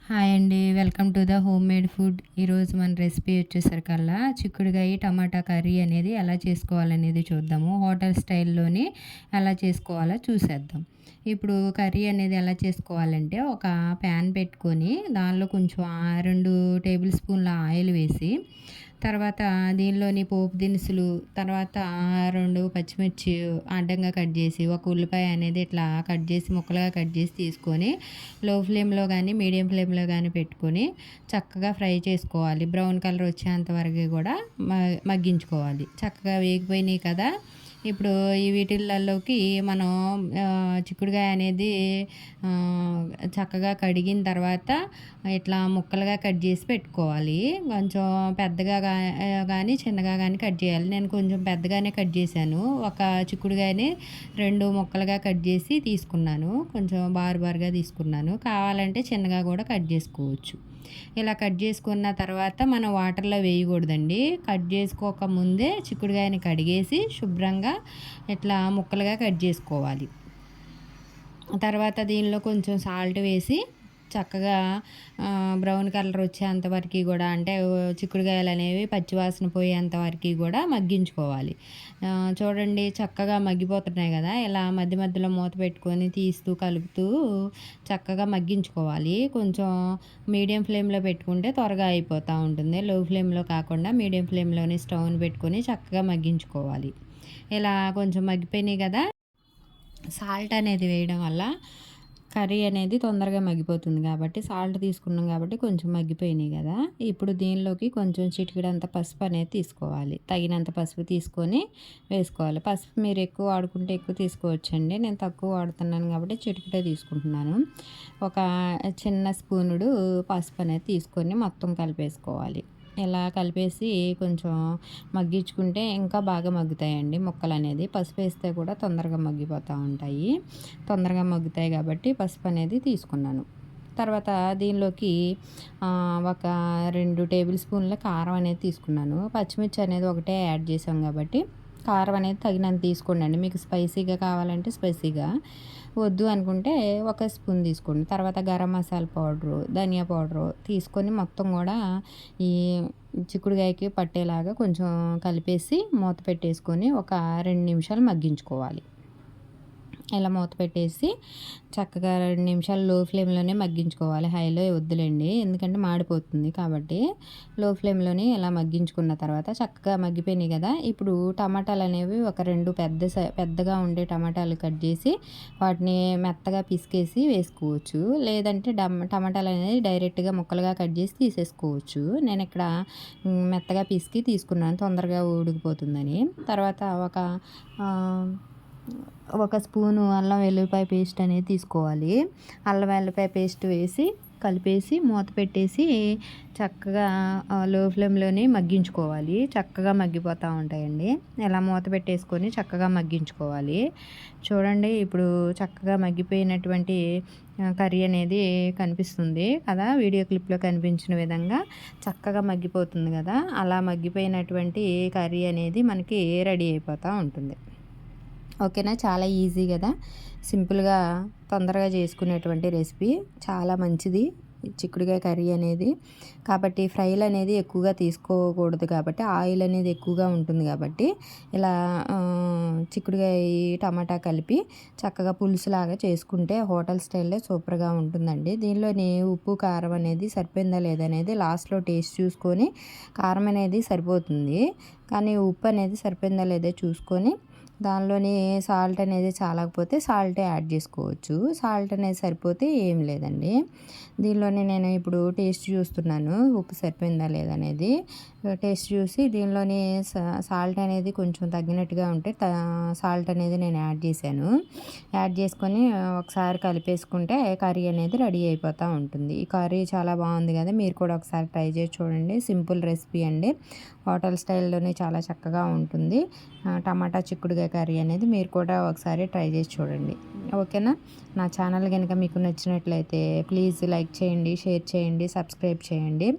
Hi అండి. Welcome to the home made food. ఈరోజు మన రెసిపీ వచ్చేసరికల్లా చిక్కుడుగాయ టమాటా కర్రీ అనేది ఎలా చేసుకోవాలనేది చూద్దాము. హోటల్ స్టైల్‌లోని ఎలా చేసుకోవాలో చూసేద్దాం. ఇప్పుడు కర్రీ అనేది ఎలా చేసుకోవాలంటే ఒక ప్యాన్ పెట్టుకొని దానిలో కొంచెం 2 టేబుల్ స్పూన్ల ఆయిల్ వేసి తర్వాత దీనిలోని పోపు దినుసులు, తర్వాత 2 పచ్చిమిర్చి అడ్డంగా కట్ చేసి, ఒక ఉల్లిపాయ అనేది ఇట్లా కట్ చేసి ముక్కలుగా కట్ చేసి తీసుకొని లో ఫ్లేమ్‌లో గానీ, మీడియం ఫ్లేమ్‌లో గానీ పెట్టుకొని చక్కగా ఫ్రై చేసుకోవాలి. బ్రౌన్ కలర్ వచ్చేంత వరకు కూడా మగ్గించుకోవాలి. చక్కగా వేగిపోయినాయి కదా! ఇప్పుడు ఈ వీటిలలోకి మనం చిక్కుడుగాయ అనేది చక్కగా కడిగిన తర్వాత ఇట్లా ముక్కలుగా కట్ చేసి పెట్టుకోవాలి. కొంచెం పెద్దగా గానీ, చిన్నగా గానీ కట్ చేయాలి. నేను కొంచెం పెద్దగానే కట్ చేశాను. ఒక చిక్కుడుగాయని 2 ముక్కలుగా కట్ చేసి తీసుకున్నాను. కొంచెం బారుగా తీసుకున్నాను. కావాలంటే చిన్నగా కూడా కట్ చేసుకోవచ్చు. ఇలా కట్ చేసుకున్న తర్వాత మనం వాటర్లో వేయకూడదండి. కట్ చేసుకోక ముందే చిక్కుడుగాయని కడిగేసి శుభ్రంగా ఇట్లా ముక్కలుగా కట్ చేసుకోవాలి. తర్వాత దీనిలో కొంచెం సాల్ట్ వేసి చక్కగా బ్రౌన్ కలర్ వచ్చేంత వరకు కూడా, అంటే చిక్కుడుగాయలు అనేవి పచ్చివాసన పోయేంత వరకు కూడా మగ్గించుకోవాలి. చూడండి చక్కగా మగ్గిపోతున్నాయి కదా! ఇలా మధ్య మధ్యలో మూత పెట్టుకొని తీస్తూ కలుపుతూ చక్కగా మగ్గించుకోవాలి. కొంచెం మీడియం ఫ్లేమ్‌లో పెట్టుకుంటే త్వరగా అయిపోతూ ఉంటుంది. లో ఫ్లేమ్‌లో కాకుండా మీడియం ఫ్లేమ్‌లోనే స్టవ్‌ని పెట్టుకొని చక్కగా మగ్గించుకోవాలి. ఇలా కొంచెం మగ్గిపోయినాయి కదా! సాల్ట్ అనేది వేయడం వల్ల కర్రీ అనేది తొందరగా మగ్గిపోతుంది కాబట్టి సాల్ట్ తీసుకున్నాం కాబట్టి కొంచెం మగ్గిపోయినాయి కదా! ఇప్పుడు దీనిలోకి కొంచెం చిటికెడంత పసుపు అనేది తీసుకోవాలి. తగినంత పసుపు తీసుకొని వేసుకోవాలి. పసుపు మీరు ఎక్కువ వాడుకుంటే ఎక్కువ తీసుకోవచ్చండి. నేను తక్కువ వాడుతున్నాను కాబట్టి చిటికెడే తీసుకుంటున్నాను. ఒక చిన్న స్పూనుడు పసుపు అనేది తీసుకొని మొత్తం కలిపేసుకోవాలి. ఇలా కలిపేసి కొంచెం మగ్గించుకుంటే ఇంకా బాగా మగ్గుతాయండి ముక్కలు అనేది. పసుపు వేస్తే కూడా తొందరగా మగ్గిపోతూ ఉంటాయి. తొందరగా మగ్గుతాయి కాబట్టి పసుపు అనేది తీసుకున్నాను. తర్వాత దీనిలోకి ఒక 2 టేబుల్ స్పూన్ల కారం అనేది తీసుకున్నాను. పచ్చిమిర్చి అనేది ఒకటే యాడ్ చేసాం కాబట్టి కారం అనేది తగినంత తీసుకోండి. మీకు స్పైసీగా కావాలంటే స్పైసీగా, వద్దు అనుకుంటే ఒక స్పూన్ తీసుకోండి. తర్వాత గరం మసాలా పౌడరు, ధనియా పౌడరు తీసుకొని మొత్తం కూడా ఈ చిక్కుడుగాయకి పట్టేలాగా కొంచెం కలిపేసి మూత పెట్టేసుకొని ఒక 2 నిమిషాలు మగ్గించుకోవాలి. ఇలా మూత పెట్టేసి చక్కగా 2 నిమిషాలు లో ఫ్లేమ్‌లోనే మగ్గించుకోవాలి. హైలో వద్దులేండి. ఎందుకంటే మాడిపోతుంది కాబట్టి లో ఫ్లేమ్‌లోనే ఇలా మగ్గించుకున్న తర్వాత చక్కగా మగ్గిపోయినాయి కదా! ఇప్పుడు టమాటాలు అనేవి ఒక 2 పెద్దగా ఉండే టమాటాలు కట్ చేసి వాటిని మెత్తగా పిసికేసి వేసుకోవచ్చు. లేదంటే టమాటాలు అనేది డైరెక్ట్‌గా ముక్కలుగా కట్ చేసి తీసేసుకోవచ్చు. నేను ఇక్కడ మెత్తగా పిసికి తీసుకున్నాను తొందరగా ఉడికిపోతుందని. తర్వాత ఒక స్పూను అల్లం వెల్లుల్లిపాయ పేస్ట్ అనేది తీసుకోవాలి. అల్లం వెల్లుల్లిపాయ పేస్ట్ వేసి కలిపేసి మూత పెట్టేసి చక్కగా లో ఫ్లేమ్‌లోనే మగ్గించుకోవాలి. చక్కగా మగ్గిపోతూ ఉంటాయండి. ఇలా మూత పెట్టేసుకొని చక్కగా మగ్గించుకోవాలి. చూడండి ఇప్పుడు చక్కగా మగ్గిపోయినటువంటి కర్రీ అనేది కనిపిస్తుంది కదా! వీడియో క్లిప్‌లో కనిపించిన విధంగా చక్కగా మగ్గిపోతుంది కదా! అలా మగ్గిపోయినటువంటి కర్రీ అనేది మనకి రెడీ అయిపోతూ ఉంటుంది. ఓకేనా? చాలా ఈజీ కదా! సింపుల్గా తొందరగా చేసుకునేటువంటి రెసిపీ. చాలా మంచిది చిక్కుడుగాయ కర్రీ అనేది. కాబట్టి ఫ్రైలు అనేది ఎక్కువగా తీసుకోకూడదు కాబట్టి ఆయిల్ అనేది ఎక్కువగా ఉంటుంది కాబట్టి ఇలా చిక్కుడుగాయ టమాటా కలిపి చక్కగా పులుసులాగా చేసుకుంటే హోటల్ స్టైల్లో సూపర్గా ఉంటుందండి. దీనిలోని ఉప్పు కారం అనేది సరిపోయిందా లేదా అనేది లాస్ట్లో టేస్ట్ చూసుకొని, కారం అనేది సరిపోతుంది కానీ ఉప్పు అనేది సరిపోయిందా లేదా చూసుకొని దానిలోని సాల్ట్ అనేది చాలకపోతే సాల్టే యాడ్ చేసుకోవచ్చు. సాల్ట్ అనేది సరిపోతే ఏం లేదండి. దీనిలోనే నేను ఇప్పుడు టేస్ట్ చూస్తున్నాను ఉప్పు సరిపోయిందా లేదా అనేది. టేస్ట్ చూసి దీనిలోని సాల్ట్ అనేది కొంచెం తగ్గినట్టుగా ఉంటే సాల్ట్ అనేది నేను యాడ్ చేశాను. యాడ్ చేసుకొని ఒకసారి కలిపేసుకుంటే కర్రీ అనేది రెడీ అయిపోతూ ఉంటుంది. ఈ కర్రీ చాలా బాగుంది కదా! మీరు కూడా ఒకసారి ట్రై చేసి చూడండి. సింపుల్ రెసిపీ అండి. హోటల్ స్టైల్లోనే చాలా చక్కగా ఉంటుంది. టమాటా చిక్కుడుగాయ కర్రీ అనేది మీరు కూడా ఒకసారి ట్రై చేసి చూడండి. ఓకేనా? నా ఛానల్ కనుక మీకు నచ్చినట్లయితే ప్లీజ్ లైక్ చేయండి, షేర్ చేయండి, సబ్స్క్రైబ్ చేయండి.